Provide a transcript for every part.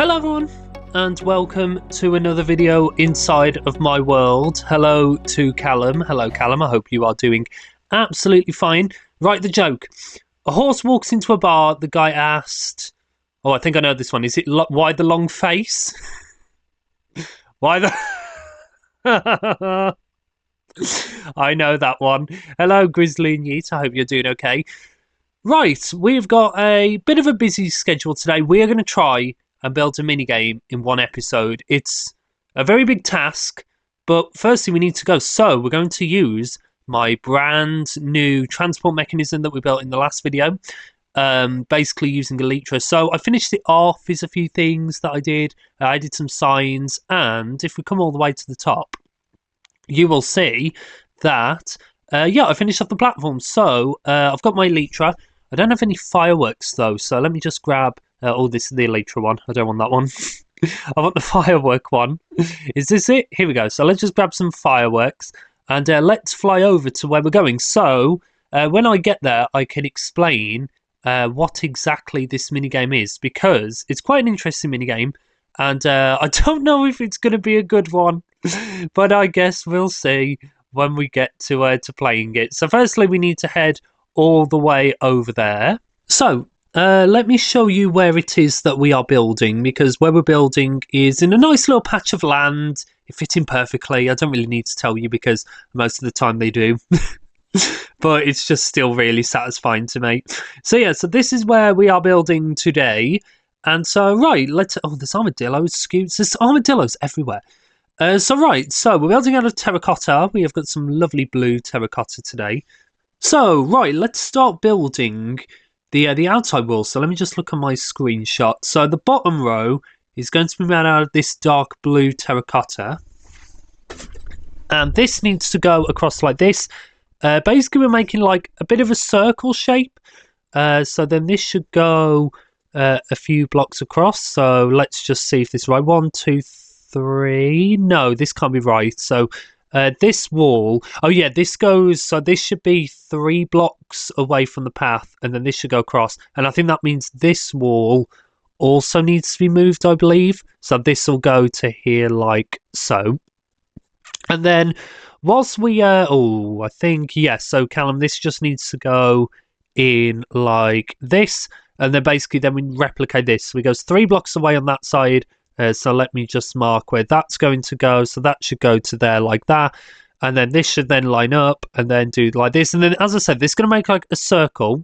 Hello everyone, and welcome to another video inside of my world. Hello to Callum. Hello Callum, I hope you are doing absolutely fine. Right, the joke. A horse walks into a bar, the guy asked... Oh, I think I know this one. Is it why the long face? Why the... I know that one. Hello Grizzly and Yeet, I hope you're doing okay. Right, we've got a bit of a busy schedule today. We are going to try and build a minigame in one episode. It's a very big task, but firstly we need to go. So we're going to use my brand new transport mechanism that we built in the last video, basically using Elytra. So I finished it off. There's a few things that I did. I did some signs, and if we come all the way to the top, you will see that, I finished off the platform. So I've got my Elytra. I don't have any fireworks though, so let me just grab... this is the Elytra one. I don't want that one. I want the firework one. Is this it? Here we go. So let's just grab some fireworks and let's fly over to where we're going. So when I get there, I can explain what exactly this minigame is, because it's quite an interesting minigame, and I don't know if it's going to be a good one, but I guess we'll see when we get to playing it. So firstly, we need to head all the way over there. So let me show you where it is that we are building, because where we're building is in a nice little patch of land. It fits in perfectly. I don't really need to tell you because most of the time they do. But it's just still really satisfying to me. So yeah, so this is where we are building today. And so, right, there's armadillos, scoots. There's armadillos everywhere. So we're building out of terracotta. We have got some lovely blue terracotta today. So, right, let's start building the outside wall. So let me just look at my screenshot. So the bottom row is going to be made out of this dark blue terracotta, and this needs to go across like this. Basically we're making like a bit of a circle shape, so then this should go a few blocks across. So let's just see if this is right. 1, 2, 3. No, this can't be right. So this wall, this goes, so this should be 3 blocks away from the path, and then this should go across, and I think that means this wall also needs to be moved, I believe. So this will go to here like so, and then whilst we so Callum, this just needs to go in like this, and then basically then we replicate this. So it goes 3 blocks away on that side. So let me just mark where that's going to go. So that should go to there like that. And then this should then line up and then do like this. And then, as I said, this is going to make like a circle.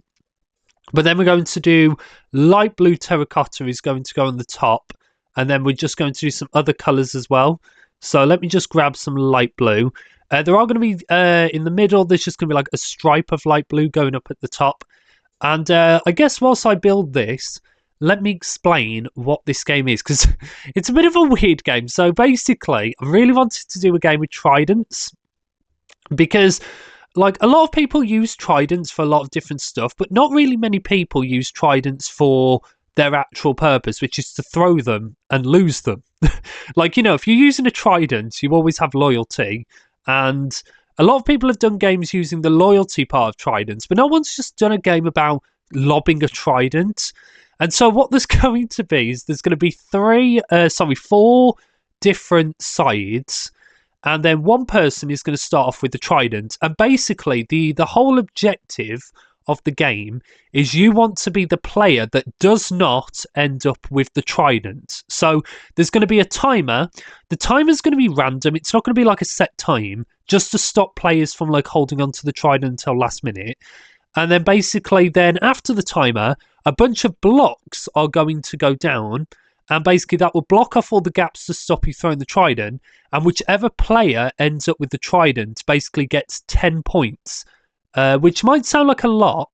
But then we're going to do light blue terracotta is going to go on the top. And then we're just going to do some other colours as well. So let me just grab some light blue. There are going to be, in the middle, there's just going to be like a stripe of light blue going up at the top. And I guess whilst I build this, let me explain what this game is, because it's a bit of a weird game. So basically, I really wanted to do a game with tridents, because like a lot of people use tridents for a lot of different stuff, but not really many people use tridents for their actual purpose, which is to throw them and lose them. Like, you know, if you're using a trident, you always have loyalty, and a lot of people have done games using the loyalty part of tridents, but no one's just done a game about lobbing a trident. And so what there's going to be is there's going to be 4 different sides, and then one person is going to start off with the trident. And basically the whole objective of the game is you want to be the player that does not end up with the trident. So there's going to be a timer. The timer's going to be random. It's not going to be like a set time, just to stop players from like holding on to the trident until last minute. And then basically then after the timer, a bunch of blocks are going to go down, and basically that will block off all the gaps to stop you throwing the trident, and whichever player ends up with the trident basically gets 10 points, which might sound like a lot,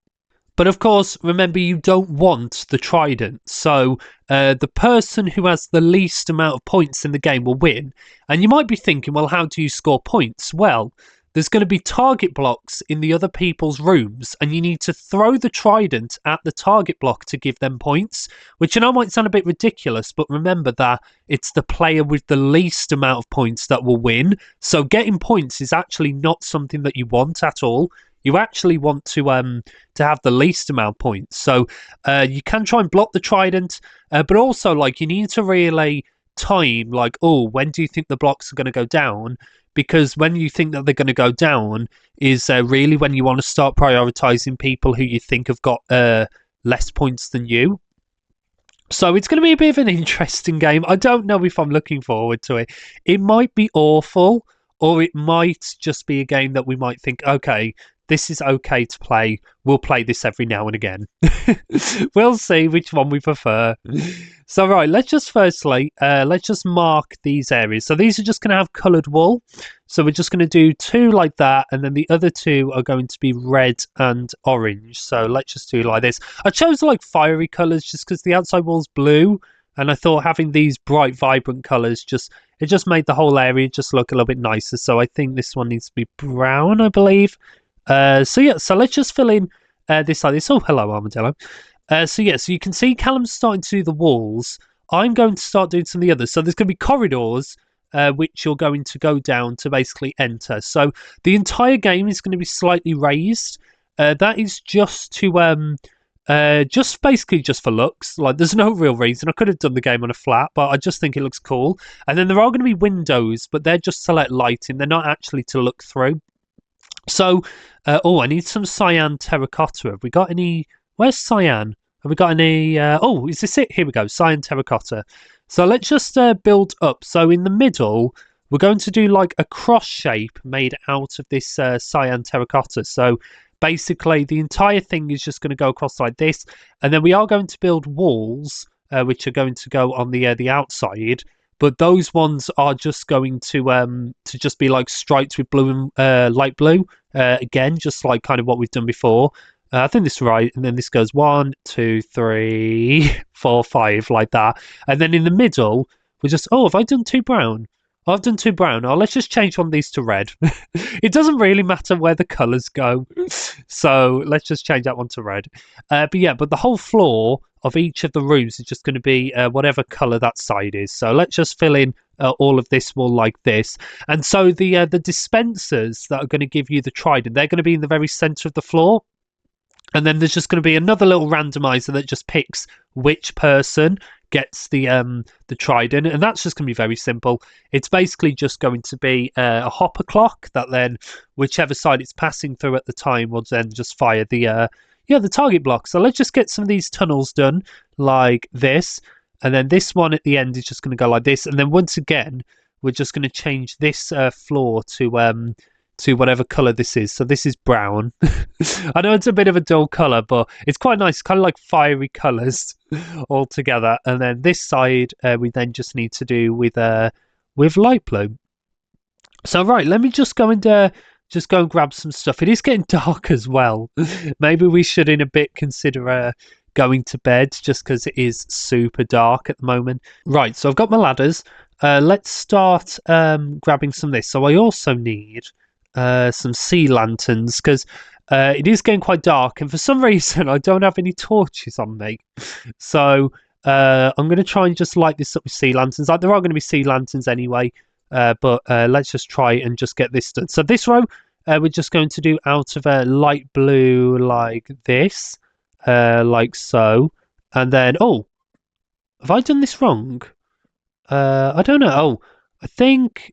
but of course, remember, you don't want the trident. So the person who has the least amount of points in the game will win. And you might be thinking, well, how do you score points? Well, there's going to be target blocks in the other people's rooms, and you need to throw the trident at the target block to give them points, which I know might sound a bit ridiculous, but remember that it's the player with the least amount of points that will win. So getting points is actually not something that you want at all. you actually want to have the least amount of points. So you can try and block the trident, but also like you need to really time like, oh, when do you think the blocks are going to go down? Because when you think that they're going to go down is really when you want to start prioritizing people who you think have got less points than you. So it's going to be a bit of an interesting game. I don't know if I'm looking forward to it. It might be awful, or it might just be a game that we might think, okay, this is okay to play. We'll play this every now and again. We'll see which one we prefer. So right, let's just let's just mark these areas. So these are just going to have coloured wool. So we're just going to do 2 like that, and then the other 2 are going to be red and orange. So let's just do like this. I chose like fiery colours just because the outside wall's blue, and I thought having these bright, vibrant colours it just made the whole area just look a little bit nicer. So I think this one needs to be brown, I believe. So yeah, so let's just fill in this like this. Oh, hello, Armadillo. So yeah, so you can see Callum's starting to do the walls. I'm going to start doing some of the others. So there's going to be corridors, which you're going to go down to basically enter. So the entire game is going to be slightly raised. That is just to just basically just for looks. Like there's no real reason. I could have done the game on a flat, but I just think it looks cool. And then there are going to be windows, but they're just to let light in. They're not actually to look through. So, oh, I need some cyan terracotta. Have we got any? Where's cyan? Have we got any? Oh, is this it? Here we go. Cyan terracotta. So let's just build up. So in the middle, we're going to do like a cross shape made out of this cyan terracotta. So basically, the entire thing is just going to go across like this, and then we are going to build walls, which are going to go on the outside. But those ones are just going to just be like stripes with blue and light blue. Again, just like kind of what we've done before. I think this is right. And then this goes 1, 2, 3, 4, 5, like that. And then in the middle, we're just, oh, have I done 2 brown? Oh, I've done 2 brown. Oh, let's just change one of these to red. It doesn't really matter where the colours go. So let's just change that one to red. But yeah, but the whole floor of each of the rooms is just going to be whatever colour that side is. So let's just fill in all of this wall like this. And so the dispensers that are going to give you the trident, they're going to be in the very centre of the floor. And then there's just going to be another little randomizer that just picks which person gets the trident, and that's just going to be very simple. It's basically just going to be a hopper clock that then whichever side it's passing through at the time will then just fire the target block. So let's just get some of these tunnels done like this, and then this one at the end is just going to go like this, and then once again we're just going to change this floor to whatever colour this is. So this is brown. I know it's a bit of a dull colour, but it's quite nice, kind of like fiery colours all together. And then this side we then just need to do with light blue. So right, let me just go and grab some stuff. It is getting dark as well. Maybe we should in a bit consider going to bed just because it is super dark at the moment. Right, so I've got my ladders. Let's start grabbing some of this. So I also need some sea lanterns because it is getting quite dark, and for some reason I don't have any torches on me. So I'm going to try and just light this up with sea lanterns. Like, there are going to be sea lanterns anyway, but let's just try and just get this done. So this row we're just going to do out of a light blue like this, like so. And then, oh, have I done this wrong? I don't know. Oh, I think...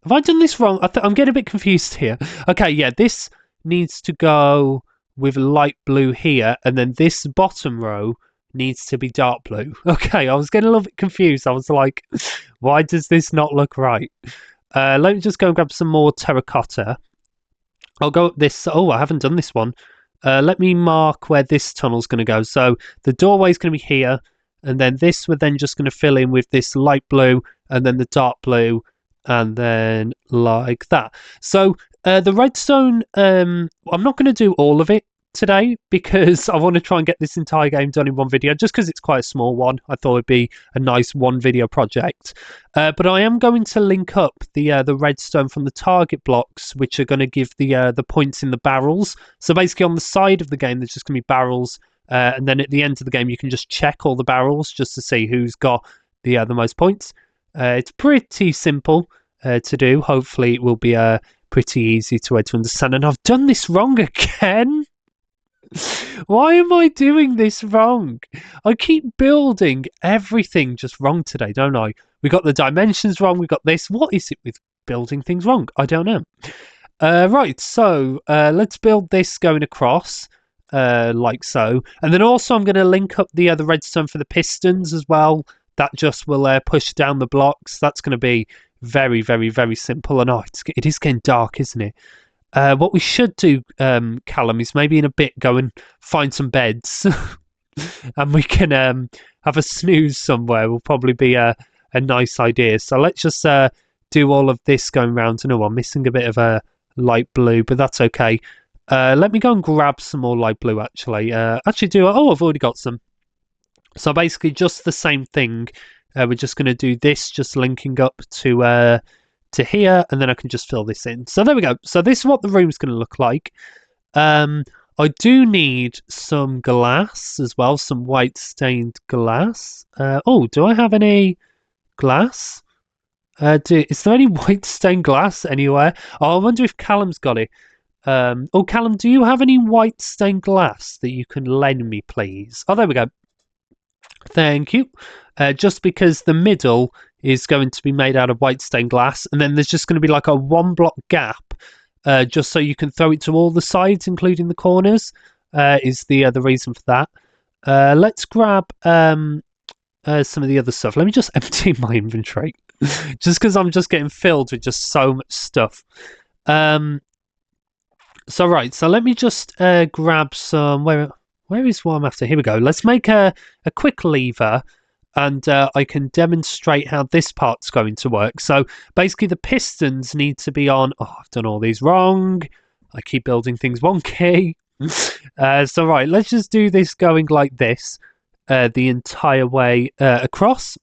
Have I done this wrong? I'm getting a bit confused here. Okay, yeah, this needs to go with light blue here, and then this bottom row needs to be dark blue. Okay, I was getting a little bit confused. I was like, why does this not look right? Let me just go and grab some more terracotta. I'll go up this. Oh, I haven't done this one. Let me mark where this tunnel's going to go. So the doorway's going to be here, and then this we're then just going to fill in with this light blue, and then the dark blue, and then like that. So the redstone, I'm not going to do all of it today because I want to try and get this entire game done in one video, just because it's quite a small one. I thought it'd be a nice one video project. But I am going to link up the redstone from the target blocks, which are going to give the points in the barrels. So basically on the side of the game, there's just going to be barrels. And then at the end of the game, you can just check all the barrels just to see who's got the most points. It's pretty simple to do. Hopefully it will be pretty pretty easy to understand. And I've done this wrong again. Why am I doing this wrong? I keep building everything just wrong today, don't I? We got the dimensions wrong. We got this. What is it with building things wrong? I don't know. Right, so let's build this going across, like so. And then also I'm going to link up the redstone for the pistons as well. That just will push down the blocks. That's going to be very, very, very simple. And it is getting dark, isn't it? What we should do, Callum, is maybe in a bit go and find some beds. And we can have a snooze somewhere. Will probably be a nice idea. So let's just do all of this going round. I know I'm missing a bit of a light blue, but that's okay. Let me go and grab some more light blue, actually. Oh, I've already got some. So basically just the same thing. We're just going to do this, just linking up to here, and then I can just fill this in. So there we go. So this is what the room's going to look like. I do need some glass as well, some white stained glass. Do I have any glass? Is there any white stained glass anywhere? Oh, I wonder if Callum's got it. Callum, do you have any white stained glass that you can lend me, please? Oh, there we go. Thank you. Just because the middle is going to be made out of white stained glass, and then there's just going to be like a 1 block gap, just so you can throw it to all the sides, including the corners, is the reason for that. Let's grab some of the other stuff. Let me just empty my inventory, just because I'm just getting filled with just so much stuff. So let me just grab some. Where is what I'm after? Here we go. Let's make a quick lever, and I can demonstrate how this part's going to work. So basically the pistons need to be on. Oh, I've done all these wrong. I keep building things wonky. So right, let's just do this going like this the entire way across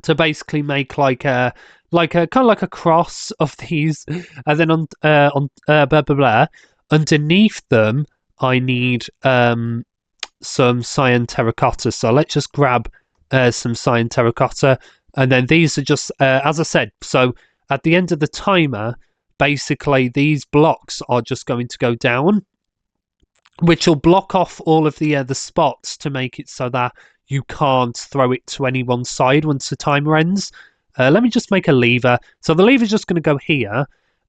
to basically make like a kind of like a cross of these, and then on blah blah blah. Underneath them, I need some cyan terracotta. So let's just grab some cyan terracotta, and then these are just as I said. So at the end of the timer, basically these blocks are just going to go down, which will block off all of the spots to make it so that you can't throw it to any one side once the timer ends. Let me just make a lever. So the lever is just going to go here,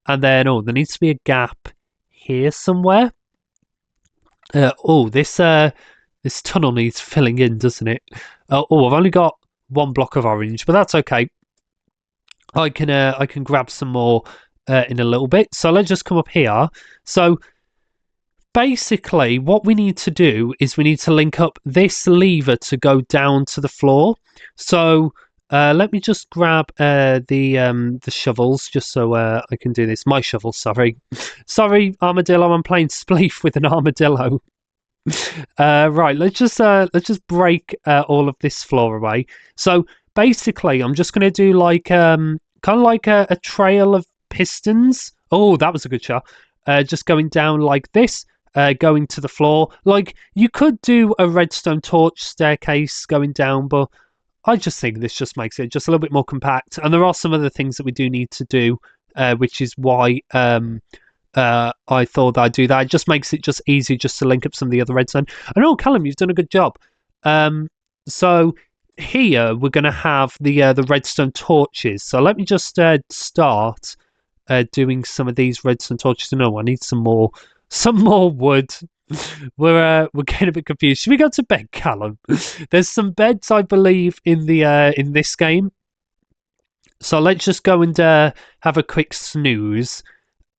and then there needs to be a gap here somewhere. This tunnel needs filling in, doesn't it? I've only got 1 block of orange, but that's okay. I can grab some more in a little bit. So let's just come up here. So basically, what we need to do is we need to link up this lever to go down to the floor. So let me just grab the shovels, just so I can do this. My shovel, sorry. Sorry, armadillo, I'm playing Spleef with an armadillo. Right, let's just break all of this floor away. So basically, I'm just going to do like kind of like a trail of pistons. Oh, that was a good shot. Just going down like this. Going to the floor. Like, you could do a redstone torch staircase going down, but I just think this just makes it just a little bit more compact. And there are some other things that we do need to do, which is why I thought I'd do that. It just makes it just easy just to link up some of the other redstone. I know, Callum, you've done a good job. So here we're going to have the redstone torches. So let me just start doing some of these redstone torches. No, I need some more wood. We're getting a bit confused. Should we go to bed, Callum? There's some beds, I believe, in this game. So let's just go and have a quick snooze,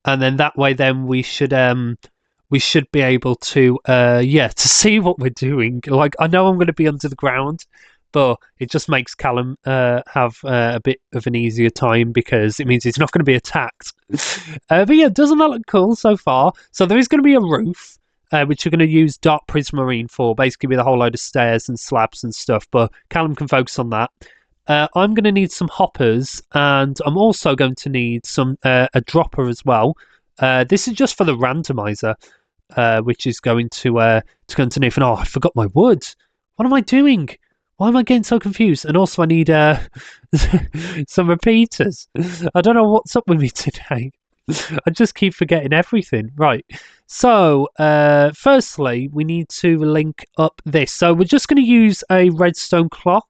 and then that way, then we should be able to to see what we're doing. Like, I know I'm going to be under the ground, but it just makes Callum have a bit of an easier time because it means he's not going to be attacked. But yeah, doesn't that look cool so far? So there is going to be a roof, which we're going to use dark prismarine for, basically with a whole load of stairs and slabs and stuff, but Callum can focus on that. I'm going to need some hoppers, and I'm also going to need some a dropper as well. This is just for the randomizer, which is going to go underneath. And I forgot my wood. What am I doing? Why am I getting so confused? And also I need some repeaters. I don't know what's up with me today. I just keep forgetting everything. Right. So, firstly, we need to link up this. So we're just going to use a redstone clock.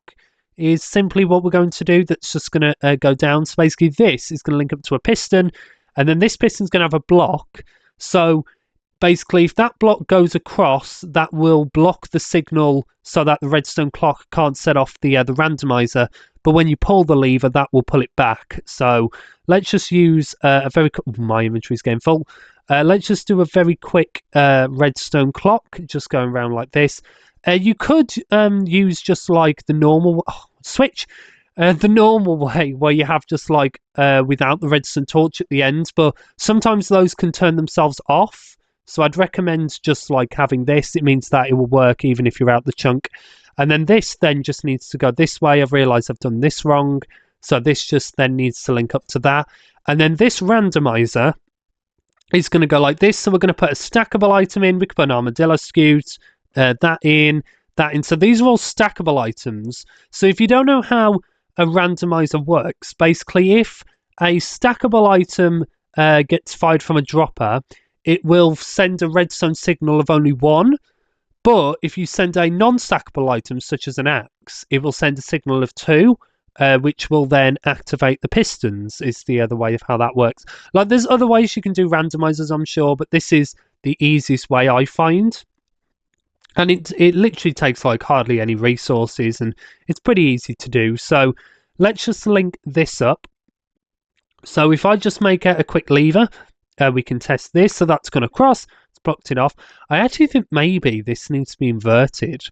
Is simply what we're going to do. That's just going to go down. So basically, this is going to link up to a piston, and then this piston's going to have a block. So basically, if that block goes across, that will block the signal so that the redstone clock can't set off the randomizer. But when you pull the lever, that will pull it back. So let's just use a very... My inventory's getting full. Let's just do a very quick redstone clock, just going around like this. You could use just like the normal... switch! The normal way, where you have just like without the redstone torch at the end. But sometimes those can turn themselves off. So I'd recommend just like having this. It means that it will work even if you're out the chunk. And then this then just needs to go this way. I've realised I've done this wrong. So this just then needs to link up to that. And then this randomizer is going to go like this. So we're going to put a stackable item in. We can put an armadillo scute, that in, that in. So these are all stackable items. So if you don't know how a randomizer works, basically if a stackable item gets fired from a dropper, it will send a redstone signal of only one. But if you send a non-stackable item, such as an axe, it will send a signal of two, which will then activate the pistons, is the other way of how that works. Like, there's other ways you can do randomizers, I'm sure, but this is the easiest way I find. And it literally takes, like, hardly any resources, and it's pretty easy to do. So let's just link this up. So if I just make a quick lever, we can test this. So that's going to cross. Blocked it off. I actually think maybe this needs to be inverted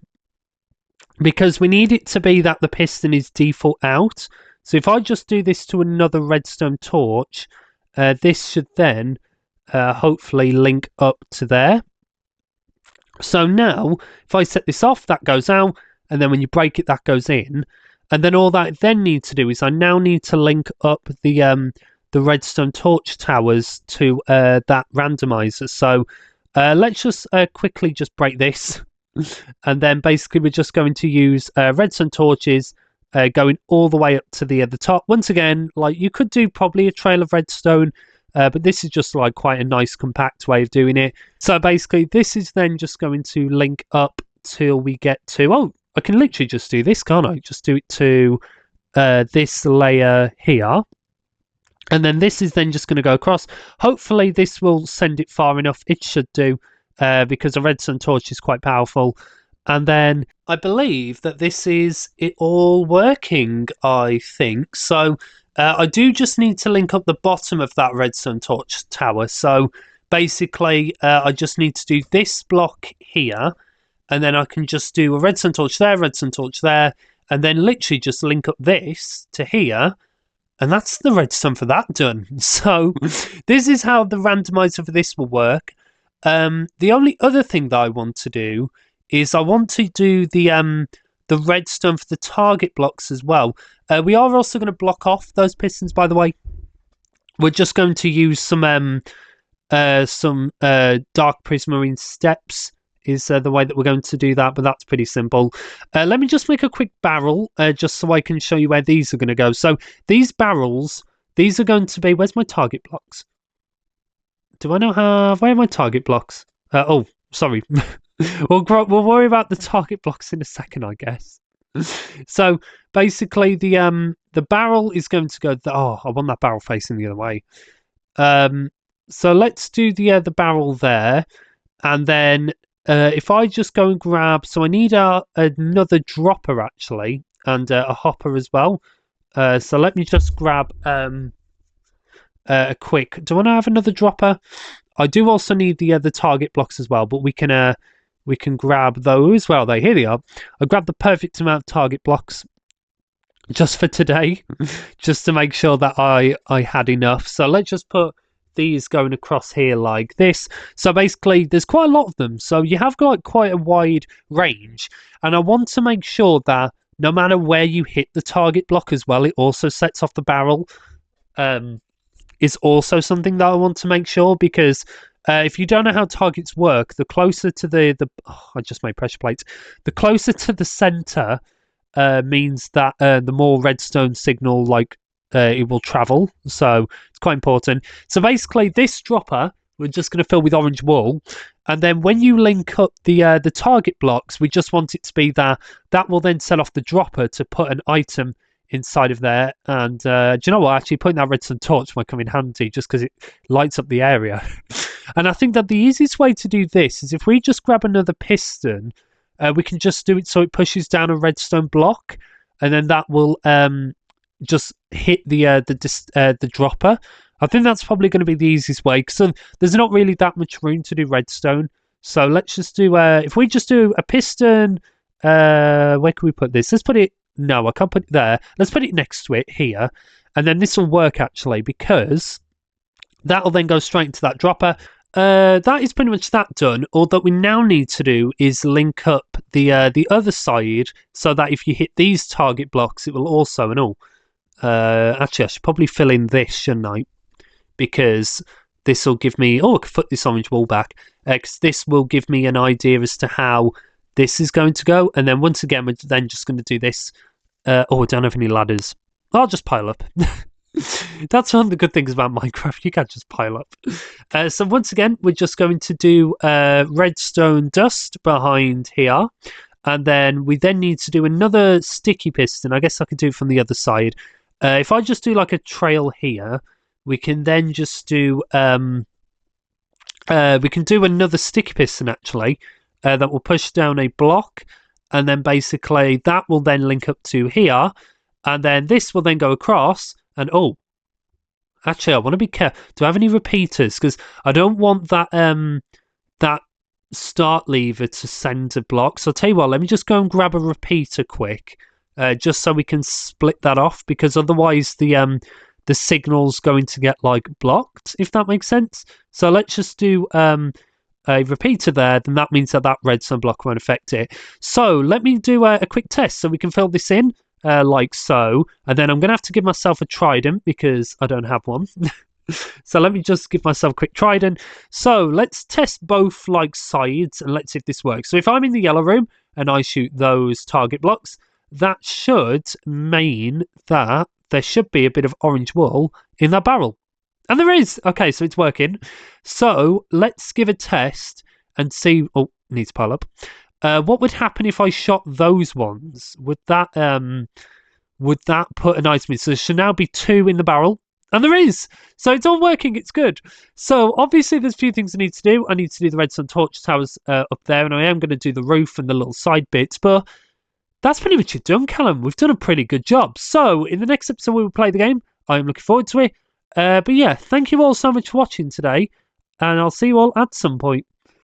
because we need it to be that the piston is default out. So if I just do this to another redstone torch, this should then hopefully link up to there. So now if I set this off, that goes out, and then when you break it, that goes in. And then all that I then need to do is I now need to link up the redstone torch towers to that randomizer. So let's just quickly just break this. And then basically we're just going to use redstone torches going all the way up to the top. Once again, like you could do probably a trail of redstone, but this is just like quite a nice compact way of doing it. So basically this is then just going to link up till we get to... Oh, I can literally just do this, can't I? Just do it to this layer here. And then this is then just going to go across. Hopefully this will send it far enough. It should do, because a redstone torch is quite powerful. And then I believe that this is it all working, I think. So I do just need to link up the bottom of that redstone torch tower. So basically I just need to do this block here. And then I can just do a redstone torch there. And then literally just link up this to here. And that's the redstone for that done. So this is how the randomizer for this will work. The only other thing that I want to do is I want to do the redstone for the target blocks as well. We are also going to block off those pistons, by the way. We're just going to use some dark prismarine steps is the way that we're going to do that, but that's pretty simple. Let me just make a quick barrel just so I can show you where these are going to go. So these barrels, these are going to be... Where's my target blocks? Do I know how... Where are my target blocks? Oh, sorry. We'll worry about the target blocks in a second, I guess. So basically the barrel is going to go... Oh, I want that barrel facing the other way. So let's do the barrel there. And then... if I just go and grab... So I need another dropper, actually, and a hopper as well. So let me just grab a quick... Do I want to have another dropper? I do also need the target blocks as well, but we can grab those. Well, here they are. I grabbed the perfect amount of target blocks just for today, just to make sure that I had enough. So let's just put these going across here like this. So basically there's quite a lot of them, so you have got quite a wide range, and I want to make sure that no matter where you hit the target block as well, it also sets off the barrel. Is also something that I want to make sure, because if you don't know how targets work, the closer to the I just made pressure plates, the closer to the center means that the more redstone signal like it will travel. So it's quite important. So basically, this dropper we're just going to fill with orange wool, and then when you link up the target blocks, we just want it to be that will then set off the dropper to put an item inside of there. And do you know what? Actually, putting that redstone torch might come in handy just because it lights up the area. And I think that the easiest way to do this is if we just grab another piston, we can just do it so it pushes down a redstone block, and then that will just hit the dropper. I think that's probably going to be the easiest way because there's not really that much room to do redstone. So let's just do if we just do a piston. Where can we put this? Let's put it. No, I can't put it there. Let's put it next to it here, and then this will work actually because that'll then go straight into that dropper. That is pretty much that done. All that we now need to do is link up the other side so that if you hit these target blocks, it will also actually I should probably fill in this, shouldn't I? Because this will give me. Oh, I can put this orange wall back. Because this will give me an idea as to how this is going to go. And then once again, we're then just going to do this. I don't have any ladders. I'll just pile up. That's one of the good things about Minecraft. You can't just pile up. So once again, we're just going to do redstone dust behind here. And then we then need to do another sticky piston. I guess I could do it from the other side. If I just do like a trail here, we can then just do we can do another sticky piston actually that will push down a block, and then basically that will then link up to here, and then this will then go across. And actually I want to be careful. Do I have any repeaters? Because I don't want that that start lever to send a block. So I'll tell you what, let me just go and grab a repeater quick, just so we can split that off, because otherwise the signal's going to get like blocked, if that makes sense. So let's just do a repeater there, then that means that redstone block won't affect it. So let me do a quick test so we can fill this in like so, and then I'm gonna have to give myself a trident because I don't have one. So let me just give myself a quick trident. So let's test both like sides and let's see if this works. So if I'm in the yellow room and I shoot those target blocks, that should mean that there should be a bit of orange wool in that barrel. And there is. Okay, so it's working. So let's give a test and see. Oh, needs to pile up. What would happen if I shot those ones? Would that put an item in? So there should now be 2 in the barrel. And there is. So it's all working. It's good. So obviously there's a few things I need to do. I need to do the redstone torch towers up there. And I am going to do the roof and the little side bits. But that's pretty much it done, Callum. We've done a pretty good job. So in the next episode we will play the game. I'm looking forward to it. But yeah, thank you all so much for watching today. And I'll see you all at some point.